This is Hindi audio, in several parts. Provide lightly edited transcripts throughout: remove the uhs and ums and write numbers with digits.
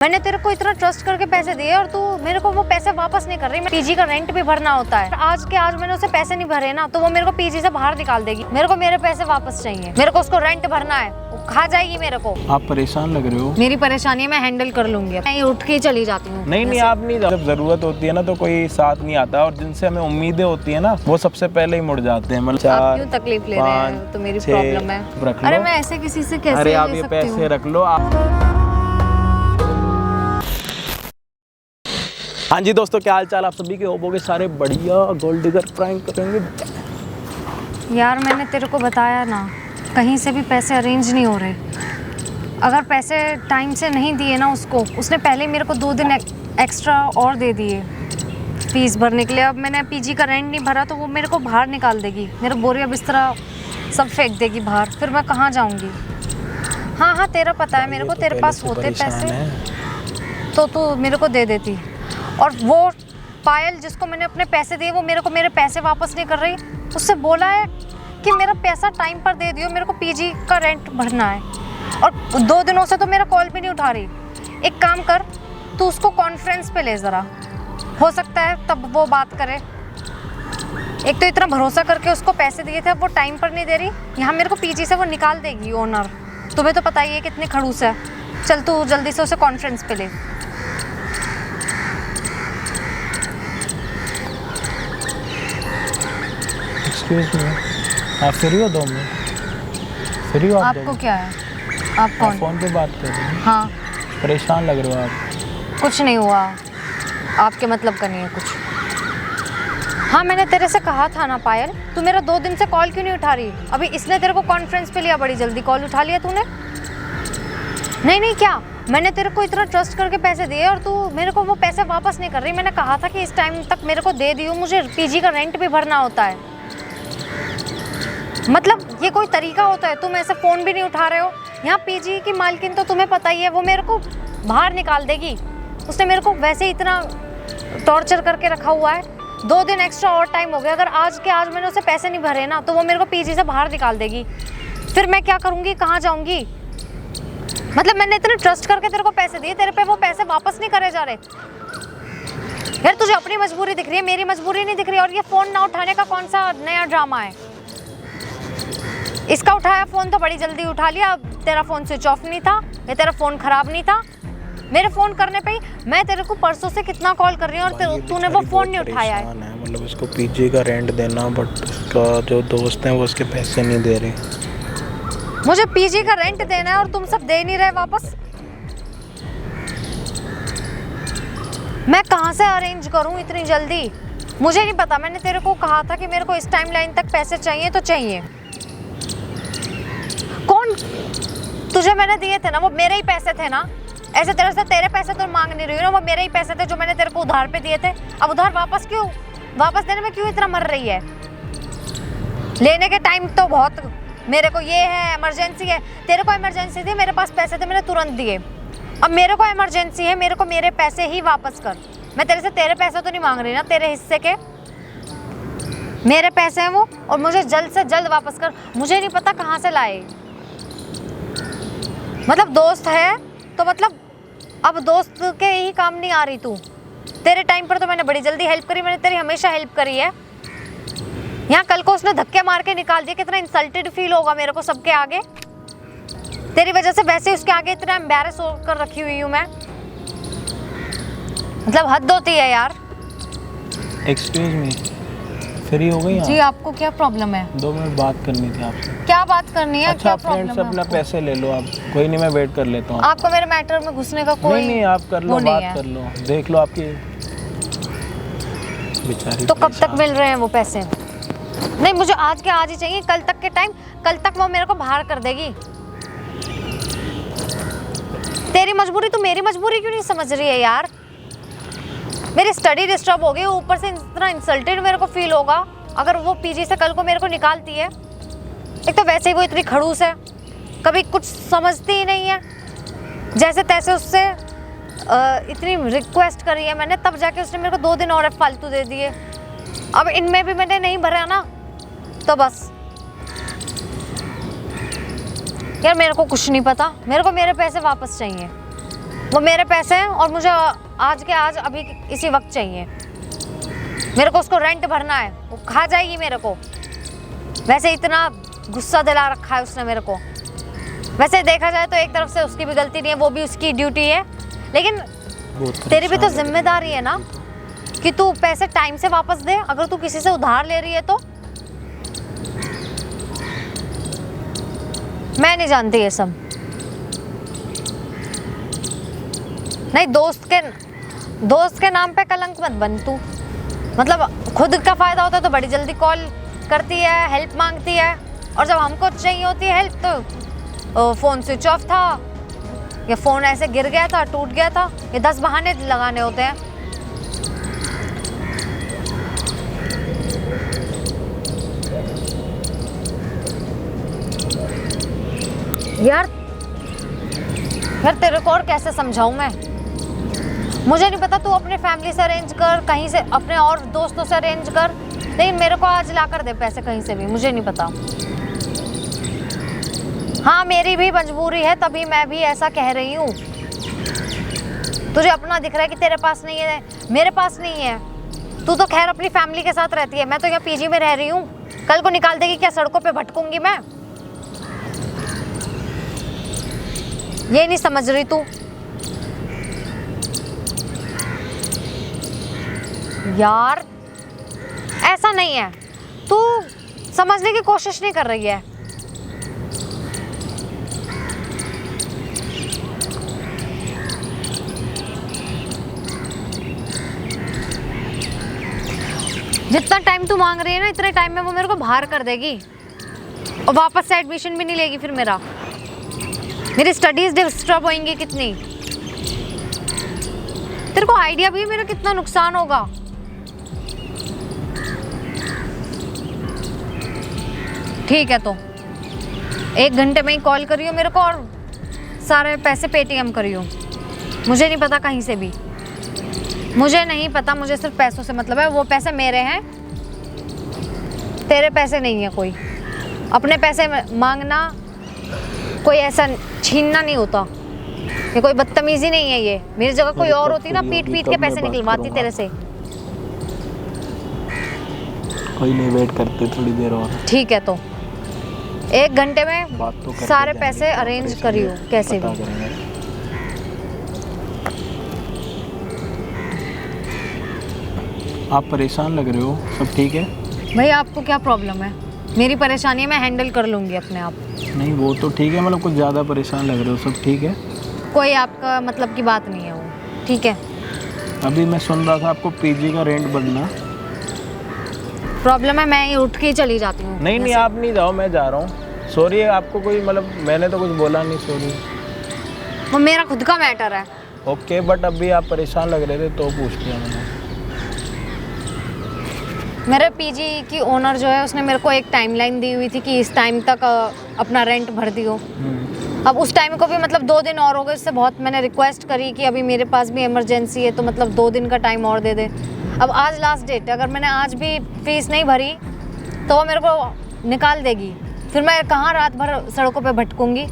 मैंने तेरे को इतना ट्रस्ट करके पैसे दिए और तू मेरे को वो पैसे वापस नहीं कर रही। पीजी का रेंट भी भरना होता है। आज के आज मैंने उसे पैसे नहीं भरे ना तो वो मेरे को पीजी से बाहर निकाल देगी। मेरे को मेरे पैसे वापस चाहिए। मेरे को उसको रेंट भरना है, वो खा जाएगी मेरे को। आप परेशान लग रहे हो। मेरी परेशानी मैं हैंडल कर लूंगी, मैं उठ के चली जाती हूँ। नहीं आप नहीं, जब जरूरत होती है ना तो कोई साथ नहीं आता और जिनसे हमें उम्मीदें होती है ना वो सबसे पहले ही मुड़ जाते हैं। मतलब आप क्यों तकलीफ ले रहे हैं? तो मेरी प्रॉब्लम है। अरे मैं ऐसे किसी से कैसे अरे आप ये पैसे रख लो आप। हाँ जी दोस्तों, क्या हाल चाल आप सभी के? होगे सारे बढ़िया। गोल्ड डिगर प्रैंक करेंगे यार। मैंने तेरे को बताया ना, कहीं से भी पैसे अरेंज नहीं हो रहे। अगर पैसे टाइम से नहीं दिए ना उसको, उसने पहले मेरे को 2 दिन एक्स्ट्रा और दे दिए फीस भरने के लिए। अब मैंने पीजी का रेंट नहीं भरा तो वो मेरे को बाहर निकाल देगी। मेरा बोरिया बिस्तरा सब फेंक देगी बाहर। फिर मैं कहाँ जाऊँगी? हाँ तेरा पता है मेरे को, तेरे पास होते पैसे तो तू मेरे को दे देती। और वो पायल जिसको मैंने अपने पैसे दिए वो मेरे को मेरे पैसे वापस नहीं कर रही। उससे बोला है कि मेरा पैसा टाइम पर दे दियो, मेरे को पीजी का रेंट भरना है। और 2 दिनों से तो मेरा कॉल भी नहीं उठा रही। एक काम कर, तू उसको कॉन्फ्रेंस पे ले ज़रा, हो सकता है तब वो बात करे। एक तो इतना भरोसा करके उसको पैसे दिए थे, अब वो टाइम पर नहीं दे रही। यहाँ मेरे को पीजी से वो निकाल देगी ओनर। तुम्हें तो पता ही है कितनी खड़ूस है। चल तू जल्दी से उसे कॉन्फ्रेंस पे ले। एक्सक्यूज मी, आप फ्री हो 2 मिनट? फ्री हो आप? आपको क्या है? आप कौन? फोन पे बात कर रहे हैं। हाँ। परेशान लग रहे हो आप। कुछ नहीं हुआ, आपके मतलब का नहीं है कुछ। हाँ मैंने तेरे से कहा था ना पायल, तू मेरा 2 दिन से कॉल क्यों नहीं उठा रही? अभी इसने तेरे को कॉन्फ्रेंस पे लिया, बड़ी जल्दी कॉल उठा लिया तूने। नहीं क्या, मैंने तेरे को इतना ट्रस्ट करके पैसे दिए और तू मेरे को वो पैसे वापस नहीं कर रही। मैंने कहा था कि इस टाइम तक मेरे को दे दियो, मुझे पीजी का रेंट भी भरना होता है। मतलब ये कोई तरीका होता है? तुम ऐसे फ़ोन भी नहीं उठा रहे हो। यहाँ पीजी की मालकिन तो तुम्हें पता ही है, वो मेरे को बाहर निकाल देगी। उसने मेरे को वैसे ही इतना टॉर्चर करके रखा हुआ है। 2 दिन एक्स्ट्रा और टाइम हो गया। अगर आज के आज मैंने उसे पैसे नहीं भरे ना तो वो मेरे को पीजी से बाहर निकाल देगी। फिर मैं क्या करूँगी, कहाँ जाऊँगी? मतलब मैंने इतने ट्रस्ट करके तेरे को पैसे दिए, तेरे पे वो पैसे वापस नहीं करे जा रहे। यार तुझे अपनी मजबूरी दिख रही है, मेरी मजबूरी नहीं दिख रही। और ये फ़ोन ना उठाने का कौन सा नया ड्रामा है? इसका उठाया फ़ोन तो बड़ी जल्दी उठा लिया। अब तेरा फ़ोन स्विच ऑफ नहीं था या तेरा फ़ोन ख़राब नहीं था। मेरे फ़ोन करने पे ही मैं तेरे को परसों से कितना कॉल कर रही हूँ और तूने वो फ़ोन नहीं उठाया है। मतलब उसको पीजी का रेंट देना, बट उसका जो दोस्त हैं वो उसके पैसे नहीं दे रहे। मुझे पीजी का रेंट देना है और तुम सब दे नहीं रहे वापस। मैं कहाँ से अरेंज करूँ इतनी जल्दी? मुझे नहीं पता। मैंने तेरे को कहा था कि मेरे को इस टाइम लाइन तक पैसे चाहिए तो चाहिए। कौन? तुझे मैंने दिए थे ना, वो मेरे ही पैसे थे ना। ऐसे तरह से तेरे पैसे तो मांग नहीं रही हूँ ना, वो मेरे ही पैसे थे जो मैंने तेरे को उधार पे दिए थे। अब उधार वापस देने में क्यों इतना मर रही है? लेने के टाइम तो बहुत मेरे को ये है, इमरजेंसी है। तेरे को इमरजेंसी थी, मेरे पास पैसे थे, मैंने तुरंत दिए। अब मेरे को इमरजेंसी है, मेरे को मेरे पैसे ही वापस कर। मैं तेरे से तेरे पैसे तो नहीं मांग रही ना, तेरे हिस्से के मेरे पैसे हैं वो, और मुझे जल्द से जल्द वापस कर। मुझे नहीं पता कहाँ से लाए। मतलब दोस्त है तो मतलब अब दोस्त के ही काम नहीं आ रही तू। तेरे टाइम पर तो मैंने बड़ी जल्दी हेल्प करी, मैंने तेरी हमेशा हेल्प करी है। यहाँ कल को उसने धक्के मार के निकाल दिया, कितना इंसल्टेड फील होगा मेरे को सबके आगे। तेरी वजह से वैसे उसके आगे इतना एम्बैरेस होकर रखी हुई हूँ मैं। मतलब हद होती है यार। एक्सक्यूज मी, फ्री हो गई? जी आपको क्या प्रॉब्लम है? 2 मिनट बात करनी थी आपसे। क्या बात करनी है? अच्छा, क्या फ्रेंड से अपना पैसे ले लो आप। कोई नहीं, मैं वेट कर लेता हूँ। आपको मेरे मैटर में घुसने का कोई नहीं आप कर लो, बात कर लो, देख लो आपकी बेचारी। तो कब तक मिल रहे हैं वो पैसे? नहीं मुझे आज के आज ही चाहिए। कल तक के टाइम, कल तक वो मेरे को बाहर कर देगी। तेरी मजबूरी तो मेरी मजबूरी क्यों नहीं समझ रही है यार? मेरी स्टडी डिस्टर्ब हो गई, ऊपर से इतना इंसल्टेड मेरे को फील होगा अगर वो पीजी से कल को मेरे को निकालती है। एक तो वैसे ही वो इतनी खड़ूस है, कभी कुछ समझती ही नहीं है। जैसे तैसे उससे इतनी रिक्वेस्ट करी है मैंने, तब जाके उसने मेरे को 2 दिन और फालतू दे दिए। अब इनमें भी मैंने नहीं भरा ना तो बस। यार मेरे को कुछ नहीं पता, मेरे को मेरे पैसे वापस चाहिए। वो मेरे पैसे हैं और मुझे आज के आज अभी इसी वक्त चाहिए। मेरे को उसको रेंट भरना है, वो खा जाएगी मेरे को। वैसे इतना गुस्सा दिला रखा है उसने मेरे को। वैसे देखा जाए तो एक तरफ से उसकी भी गलती नहीं है, वो भी उसकी ड्यूटी है, लेकिन तेरी भी तो जिम्मेदारी है ना कि तू पैसे टाइम से वापस दे। अगर तू किसी से उधार ले रही है तो मैं नहीं जानती ये सब। नहीं, दोस्त के नाम पे कलंक मत बन तू। मतलब खुद का फायदा होता है तो बड़ी जल्दी कॉल करती है, हेल्प मांगती है, और जब हमको चाहिए होती है हेल्प तो फ़ोन स्विच ऑफ था, या फ़ोन ऐसे गिर गया था, टूट गया था, ये 10 बहाने लगाने होते हैं। यार तेरे को और कैसे समझाऊं मैं? मुझे नहीं पता, तू अपने फैमिली से अरेंज कर, कहीं से अपने और दोस्तों से अरेंज कर, लेकिन मेरे को आज ला कर दे पैसे कहीं से भी। मुझे नहीं पता। हाँ, मेरी भी मजबूरी है, तभी मैं भी ऐसा कह रही हूँ। तुझे अपना दिख रहा है कि तेरे पास नहीं है, मेरे पास नहीं है। तू तो खैर अपनी फैमिली के साथ रहती है, मैं तो यहाँ पीजी में रह रही हूँ। कल को निकाल देगी क्या? सड़कों पे भटकूंगी मैं? ये नहीं समझ रही तू? यार ऐसा नहीं है, तू समझने की कोशिश नहीं कर रही है। जितना टाइम तू मांग रही है ना, इतने टाइम में वो मेरे को बाहर कर देगी और वापस से एडमिशन भी नहीं लेगी। फिर मेरी स्टडीज डिस्टर्ब होंगी कितनी। तेरे को आइडिया भी है मेरा कितना नुकसान होगा? ठीक है, तो 1 घंटे में ही कॉल करियो मेरे को और सारे पैसे पेटीएम करियो। मुझे नहीं पता कहीं से भी, मुझे नहीं पता। मुझे सिर्फ पैसों से मतलब है। वो पैसे मेरे हैं, तेरे पैसे नहीं है। कोई अपने पैसे मांगना, कोई ऐसा छीनना नहीं होता। ये कोई बदतमीजी नहीं है। ये मेरी जगह कोई और होती ना, पीट के पैसे निकलवाती तेरे से। कोई नहीं, वेट करते थोड़ी देर और। ठीक है, तो 1 घंटे में तो सारे पैसे अरेंज करियो कैसे भी। आप परेशान लग रहे हो, सब ठीक है? भाई आपको क्या प्रॉब्लम है? मेरी परेशानी मैं हैंडल कर लूँगी अपने आप। नहीं वो तो ठीक है, मतलब कुछ ज़्यादा परेशान लग रहे हो, सब ठीक है? कोई आपका मतलब की बात नहीं है वो, ठीक है? अभी मैं सुन रहा था आपको पीजी का रेंट बढ़ना। प्रॉब्लम है, मैं ही उठ के ही चली जाती हूँ। नहीं आप नहीं जाओ, मैं जा रहा हूँ। सॉरी, आपको कोई मतलब मैंने तो कुछ बोला नहीं, सॉरी। वो मेरा खुद का मैटर है। ओके, बट अभी आप परेशान लग रहे थे तो पूछ लिया मैंने। मेरे पीजी की ओनर जो है उसने मेरे को एक टाइमलाइन दी हुई थी कि इस टाइम तक अपना रेंट भर दियो। अब उस टाइम को भी मतलब 2 दिन और हो गए। उससे बहुत मैंने रिक्वेस्ट करी कि अभी मेरे पास भी इमरजेंसी है, तो मतलब 2 दिन का टाइम और दे दे। अब आज लास्ट डेट है, अगर मैंने आज भी फीस नहीं भरी तो वो मेरे को निकाल देगी। फिर मैं कहाँ रात भर सड़कों पे भटकूंगी।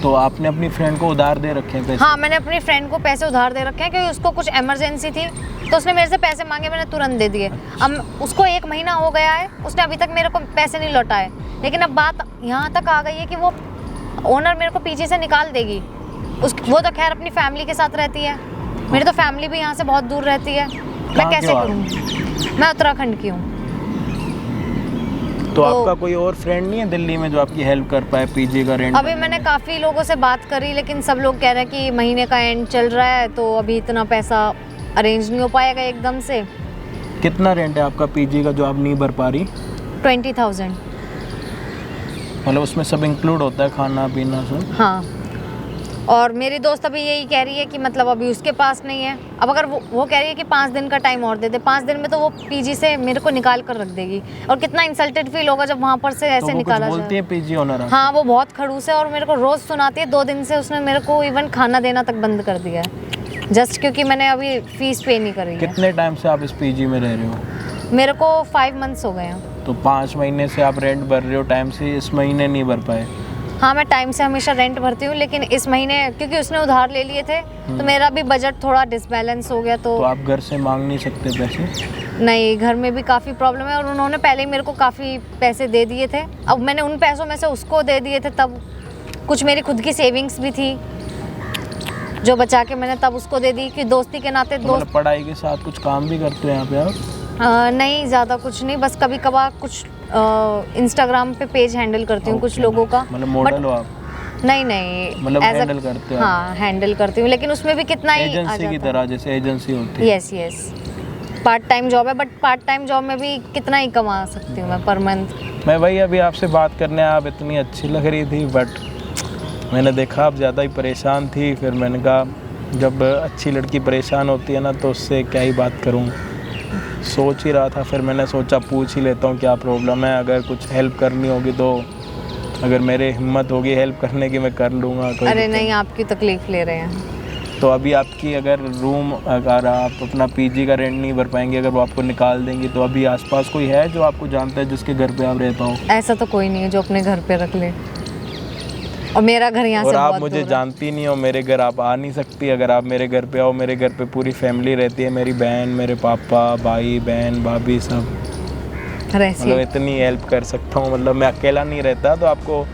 तो आपने अपनी फ्रेंड को उधार दे रखे हैं पैसे? हाँ, मैंने अपनी फ्रेंड को पैसे उधार दे रखे हैं क्योंकि उसको कुछ इमरजेंसी थी, तो उसने मेरे से पैसे मांगे, मैंने तुरंत दे दिए। अब उसको 1 महीना हो गया है, उसने अभी तक मेरे को पैसे नहीं लौटाए। लेकिन अब बात यहाँ तक आ गई है कि वो ओनर मेरे को पीछे से निकाल देगी। वो तो खैर अपनी फैमिली के साथ रहती है, मेरी तो फैमिली भी यहाँ से बहुत दूर रहती है। मैं कैसे करूँगी? मैं उत्तराखंड की हूँ। तो आपका कोई और फ्रेंड नहीं है दिल्ली में जो आपकी हेल्प कर पाए पीजी का रेंट? अभी मैंने काफ़ी लोगों से बात करी, लेकिन सब लोग कह रहे हैं कि महीने का एंड चल रहा है तो अभी इतना पैसा अरेंज नहीं हो पाएगा एकदम से। कितना रेंट है आपका पीजी का जो आप नहीं भर पा रही? 20,000। मतलब उसमें सब इंक्लूड होता है, खाना पीना सब? हाँ, और मेरी दोस्त अभी यही कह रही है कि मतलब अभी उसके पास नहीं है। अब अगर वो कह रही है कि 5 दिन का टाइम और दे दे, 5 दिन में तो वो पीजी से मेरे को निकाल कर रख देगी। और कितना इंसल्टेड फील होगा जब वहाँ पर से ऐसे तो निकाला बोलती है पीजी ओनर? हाँ, वो बहुत खड़ूस है और मेरे को रोज़ सुनाती है। 2 दिन से उसने मेरे को इवन खाना देना तक बंद कर दिया है, जस्ट क्योंकि मैंने अभी फीस पे नहीं करी है। कितने टाइम से आप इस पीजी में रह रहे हो? मेरे को 5 मंथ्स हो गए हैं। तो 5 महीने से आप रेंट भर रहे हो टाइम से, इस महीने नहीं भर पाए? हाँ, मैं टाइम से हमेशा रेंट भरती हूँ, लेकिन इस महीने क्योंकि उसने उधार ले लिए थे तो मेरा भी बजट थोड़ा डिसबैलेंस हो गया। तो आप घर से मांग नहीं सकते पैसे? नहीं, घर में भी काफ़ी प्रॉब्लम है और उन्होंने पहले ही मेरे को काफ़ी पैसे दे दिए थे। अब मैंने उन पैसों में से उसको दे दिए थे, तब कुछ मेरी खुद की सेविंग्स भी थी जो बचा के मैंने तब उसको दे दी कि दोस्ती के नाते तो मतलब पढ़ाई के साथ कुछ काम भी करते हो यहाँ पे आप? नहीं, ज़्यादा कुछ नहीं, बस कभी कभार कुछ इंस्टाग्राम पे पेज हैंडल करती हूँ कुछ लोगों का। मतलब मॉडल हो आप? नहीं नहीं, मतलब हैंडल करते हो? हाँ, हैंडल करती हूँ, लेकिन उसमें भी कितना ही एजेंसी की तरह, जैसे एजेंसी होती है। Yes yes, part time job है, बट पार्ट टाइम जॉब में भी कितना ही कमा सकती हूँ मैं पर मंथ। मैं वही अभी आपसे बात करने आप इतनी अच्छी लग रही थी, बट मैंने देखा आप ज़्यादा ही परेशान थी। फिर मैंने कहा जब अच्छी लड़की परेशान होती है ना तो उससे क्या ही बात करूँ, सोच ही रहा था। फिर मैंने सोचा पूछ ही लेता हूँ क्या प्रॉब्लम है, अगर कुछ हेल्प करनी होगी तो अगर मेरे हिम्मत होगी हेल्प करने की मैं कर लूँगा। अरे नहीं, आपकी तकलीफ़ ले रहे हैं। तो अभी आपकी अगर रूम, अगर आप अपना पीजी का रेंट नहीं भर पाएंगे, अगर वो आपको निकाल देंगी, तो अभी आसपास कोई है जो आपको जानता है जिसके घर पे आप रहता हो? ऐसा तो कोई नहीं है जो अपने घर पे रख ले, और मेरा घर यहाँ से बहुत दूर है। और आप मुझे जानती नहीं हो, मेरे घर आप आ नहीं सकती। अगर आप मेरे घर पे आओ, मेरे घर पे पूरी फैमिली रहती है, मेरी बहन, मेरे पापा, भाई बहन, भाभी, सब। मतलब इतनी हेल्प कर सकता हूँ, मतलब मैं अकेला नहीं रहता, तो आपको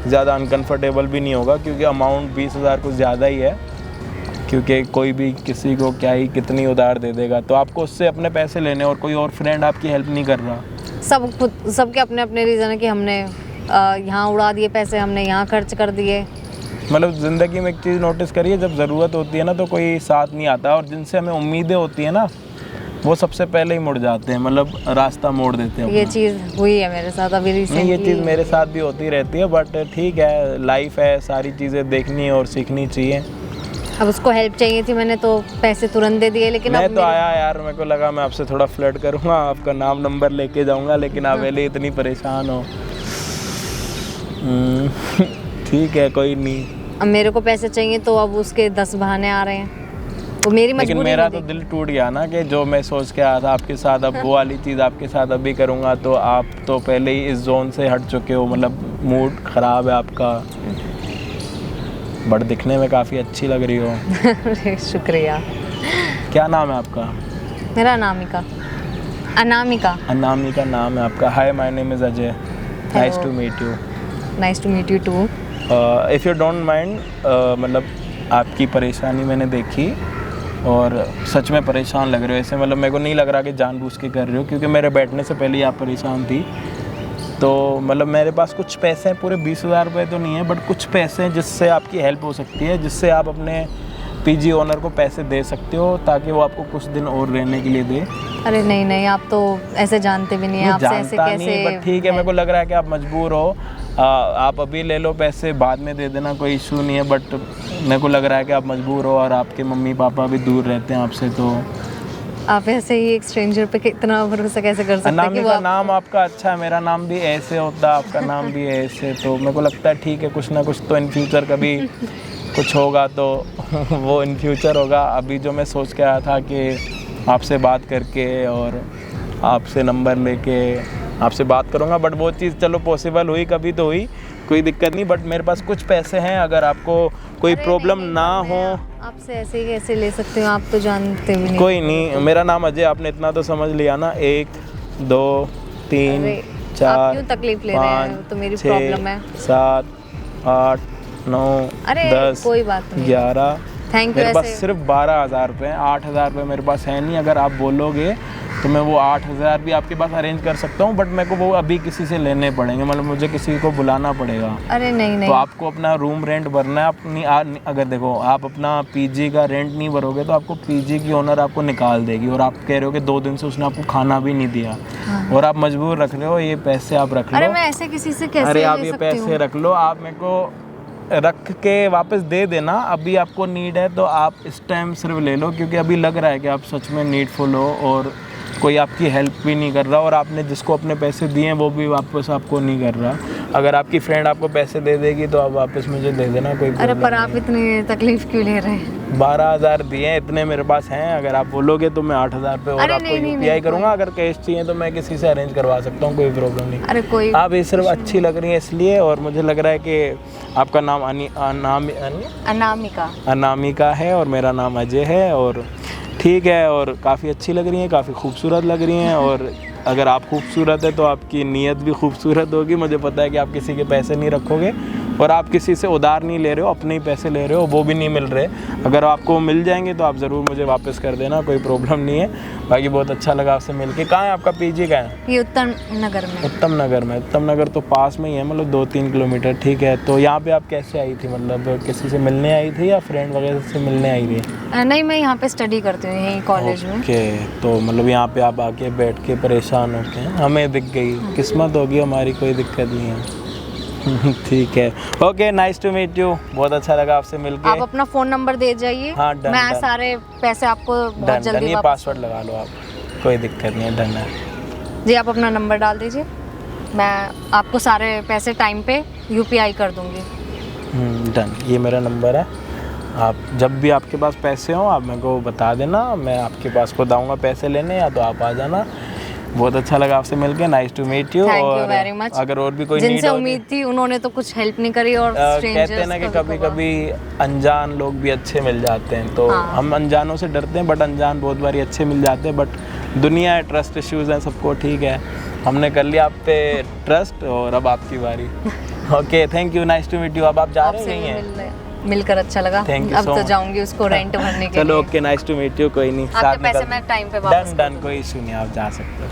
ज़्यादा अनकंफर्टेबल भी नहीं होगा, क्योंकि अमाउंट 20,000 कुछ ज़्यादा ही है, क्योंकि कोई भी किसी को क्या ही कितनी उधार दे देगा। तो आपको उससे अपने पैसे लेने, और कोई और फ्रेंड आपकी हेल्प नहीं कर रहा। सब खुद, सबके अपने अपने रीज़न है कि हमने यहाँ उड़ा दिए पैसे, हमने यहाँ खर्च कर दिए। मतलब ज़िंदगी में एक चीज़ नोटिस करिए, जब ज़रूरत होती है ना तो कोई साथ नहीं आता, और जिनसे हमें उम्मीदें होती है ना वो सबसे पहले ही मुड़ जाते हैं, मतलब रास्ता मोड़ देते हैं। ये चीज़ हुई है मेरे साथ अभी रिसेंटली। ये चीज़ मेरे साथ भी होती रहती है, बट ठीक है, लाइफ है, सारी चीज़ें देखनी और सीखनी चाहिए। अब उसको हेल्प चाहिए थी, मैंने तो पैसे तुरंत दे दिए, लेकिन मैं तो आया यार, मेरे को लगा मैं आपसे थोड़ा फ्लर्ट करूँगा, आपका नाम नंबर लेके जाऊँगा, लेकिन आप पहले इतनी परेशान हो। ठीक है, कोई नहीं। अब मेरे को पैसे चाहिए तो अब उसके 10 बहाने आ रहे हैं, वो मेरी मजबूरी। लेकिन मेरा तो दिल टूट गया ना कि जो मैं सोच के आया था आपके साथ, अब वो वाली चीज़ आपके साथ अभी करूँगा, तो आप तो पहले ही इस जोन से हट चुके हो, मतलब मूड ख़राब है आपका। बट दिखने में काफ़ी अच्छी लग रही हो। शुक्रिया। क्या नाम है आपका? मेरा अनामिका। अनामिका। अनामिका नाम है आपका। Hi, my name is Ajay. Nice to meet you. Nice to meet you too. If you don't mind, मतलब आपकी परेशानी मैंने देखी और सच में परेशान लग रहे हो ऐसे, मतलब मेरे को नहीं लग रहा कि जानबूझ के कर रहे हो, क्योंकि मेरे बैठने से पहले ही आप परेशान थी। तो मतलब मेरे पास कुछ पैसे हैं, पूरे 20,000 रुपये तो नहीं है, बट कुछ पैसे हैं जिससे आपकी हेल्प हो सकती है, जिससे आप अपने पीजी ओनर को पैसे दे सकते हो ताकि वो आपको कुछ दिन और रहने के लिए दे। अरे नहीं नहीं, आप तो ऐसे जानते भी नहीं हैं, आपसे ऐसे कैसे। बट ठीक है, मेरे को लग रहा है कि आप मजबूर हो। आप अभी ले लो पैसे, बाद में दे देना, कोई इशू नहीं है, बट मेरे को लग रहा है कि आप मजबूर हो और आपके मम्मी पापा भी दूर रहते हैं आपसे। तो आप ऐसे ही एक स्ट्रेंजर पे कितना भरोसा कैसे कर सकते हैं? अनामिका नाम आपका अच्छा है, मेरा नाम भी ऐसे होता, आपका नाम भी ऐसे, तो मेरे को लगता है ठीक है, कुछ ना कुछ तो इन फ्यूचर कभी कुछ होगा तो वो इन फ्यूचर होगा। अभी जो मैं सोच के आया था कि आपसे बात करके और आपसे नंबर लेके आपसे बात करूँगा, बट वो चीज़ चलो पॉसिबल हुई, कभी तो हुई, कोई दिक्कत नहीं। बट मेरे पास कुछ पैसे हैं, अगर आपको कोई प्रॉब्लम ना हो। आपसे ऐसे ही कैसे ले सकते हो, आप तो जानते भी नहीं। कोई नहीं, मेरा नाम अजय, आपने इतना तो समझ लिया ना। 1 2 3 4 क्यों तकलीफ ले रहे हैं? तो मेरी प्रॉब्लम है। 7 8 9 10 कोई बात नहीं। 11। Thank you. मेरे पास सिर्फ 12,000 रुपये हैं, 8,000 रुपये मेरे पास है नहीं। अगर आप बोलोगे तो मैं वो 8,000 भी आपके पास अरेंज कर सकता हूँ, बट मेरे को वो अभी किसी से लेने पड़ेंगे, मतलब मुझे किसी को बुलाना पड़ेगा। अरे नहीं नहीं, तो आपको अपना रूम रेंट भरना है अपनी। अगर देखो आप अपना पीजी का रेंट नहीं भरोगे तो आपको पीजी की ओनर आपको निकाल देगी, और आप कह रहे हो कि 2 दिन से उसने आपको खाना भी नहीं दिया। हाँ। और आप मजबूर रख रहे हो, ये पैसे आप रख लो। अरे मैं ऐसे किसी से कैसे? अरे आप ये पैसे रख लो, आप मेरे को रख के वापस दे देना। अभी आपको नीड है तो आप इस टाइम सिर्फ ले लो, क्योंकि अभी लग रहा है कि आप सच में नीडफुल हो और कोई आपकी हेल्प भी नहीं कर रहा और आपने जिसको अपने पैसे दिए हैं वो भी वापस आपको नहीं कर रहा। अगर आपकी फ्रेंड आपको पैसे दे देगी तो आप वापस मुझे दे देना, कोई अरे प्रॉब्लम पर नहीं आप है। इतनी तकलीफ क्यों ले रहे हैं? 12,000 दिए हैं, इतने मेरे पास हैं। अगर आप बोलोगे तो मैं 8,000 पे और अरे आपको नहीं, यूपीआई करूँगा। अगर कैश चाहिए तो मैं किसी से अरेंज करवा सकता हूँ, कोई प्रॉब्लम नहीं। अरे कोई आप ये सिर्फ अच्छी लग रही हैं इसलिए, और मुझे लग रहा है कि आपका नाम अनामिका। अनामिका है और मेरा नाम अजय है, और ठीक है, और काफ़ी अच्छी लग रही हैं, काफ़ी खूबसूरत लग रही हैं। और अगर आप खूबसूरत है तो आपकी नीयत भी खूबसूरत होगी। मुझे पता है कि आप किसी के पैसे नहीं रखोगे और आप किसी से उधार नहीं ले रहे हो, अपने ही पैसे ले रहे हो, वो भी नहीं मिल रहे। अगर आपको मिल जाएंगे तो आप ज़रूर मुझे वापस कर देना, कोई प्रॉब्लम नहीं है। बाकी बहुत अच्छा लगा आपसे मिलके। कहाँ है आपका पीजी? कहाँ है? ये उत्तम नगर में। उत्तम नगर में। उत्तम नगर तो पास में ही है, मतलब 2-3 किलोमीटर। ठीक है, तो यहाँ पे आप कैसे आई थी? मतलब किसी से मिलने आई थी या फ्रेंड वगैरह से मिलने आई थी? नहीं, मैं यहाँ पे स्टडी करती हूँ, यहीं कॉलेज में। ओके, तो मतलब यहाँ पे आप आके बैठ के परेशान होके हमें दिख गई, किस्मत होगी हमारी, कोई दिक्कत नहीं है। ठीक है, okay, nice to meet you. बहुत अच्छा लगा आपसे मिलके। आप अपना फ़ोन नंबर दे जाइए। हाँ, डन, मैं डन। सारे पैसे आपको बहुत डन, जल्दी ये वापस। पासवर्ड लगा लो आप, कोई दिक्कत नहीं है। डन है जी, आप अपना नंबर डाल दीजिए, मैं आपको सारे पैसे टाइम पे यूपीआई कर दूंगी। डन, ये मेरा नंबर है। आप जब भी आपके पास पैसे हों आप मेरे को बता देना, मैं आपके पास खुद आऊँगा पैसे लेने, या तो आप आ जाना। बहुत अच्छा लगा आपसे मिलके, nice to meet you. Thank you और वेरी मच। अगर और भी कोई जिनसे नीड होगी, उम्मीद थी उन्होंने तो कुछ हेल्प नहीं करी, और कहते हैं ना कि कभी कभी अनजान लोग भी अच्छे मिल जाते हैं। तो हाँ। हम अनजानों से डरते हैं, बट अनजान बहुत बारी अच्छे मिल जाते हैं। बट दुनिया है, ट्रस्ट इश्यूज हैं सबको। ठीक है, हमने कर लिया आप पे ट्रस्ट, और अब आपकी बारी। Okay, thank you, nice to meet you. अब आप जा रहे आपसे हैं? मिलकर अच्छा लगा। Thank you अब so तो much. जाऊंगी उसको रेंट भरने के लिए। चलो, okay, nice to meet you. कोई नहीं, आपके पैसे मैं टाइम पे वापस डन डन, कोई इशू नहीं, आप जा सकते हो।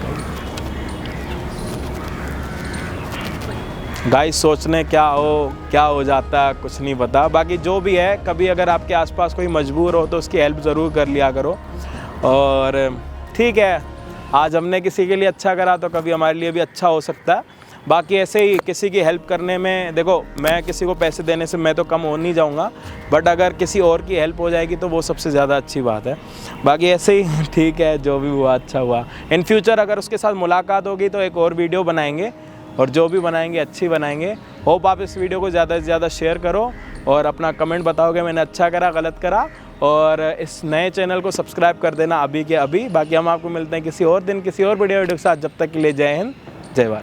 गाइस, सोचने क्या हो जाता है कुछ नहीं पता। बाकी जो भी है, कभी अगर आपके आसपास कोई मजबूर हो तो उसकी हेल्प ज़रूर कर लिया करो। और ठीक है, आज हमने किसी के लिए अच्छा करा तो कभी हमारे लिए भी अच्छा हो सकता है। बाकी ऐसे ही किसी की हेल्प करने में, देखो, मैं किसी को पैसे देने से मैं तो कम हो नहीं जाऊंगा, बट अगर किसी और की हेल्प हो जाएगी तो वो सबसे ज़्यादा अच्छी बात है। बाकी ऐसे ही ठीक है, जो भी हुआ अच्छा हुआ। इन फ्यूचर अगर उसके साथ मुलाकात होगी तो एक और वीडियो बनाएंगे, और जो भी बनाएंगे अच्छी बनाएंगे। होप आप इस वीडियो को ज़्यादा से ज़्यादा शेयर करो और अपना कमेंट बताओगे मैंने अच्छा करा, गलत करा। और इस नए चैनल को सब्सक्राइब कर देना अभी के अभी। बाकी हम आपको मिलते हैं किसी और दिन, किसी और वीडियो के साथ। जब तक के लिए जय हिंद, जय भारत।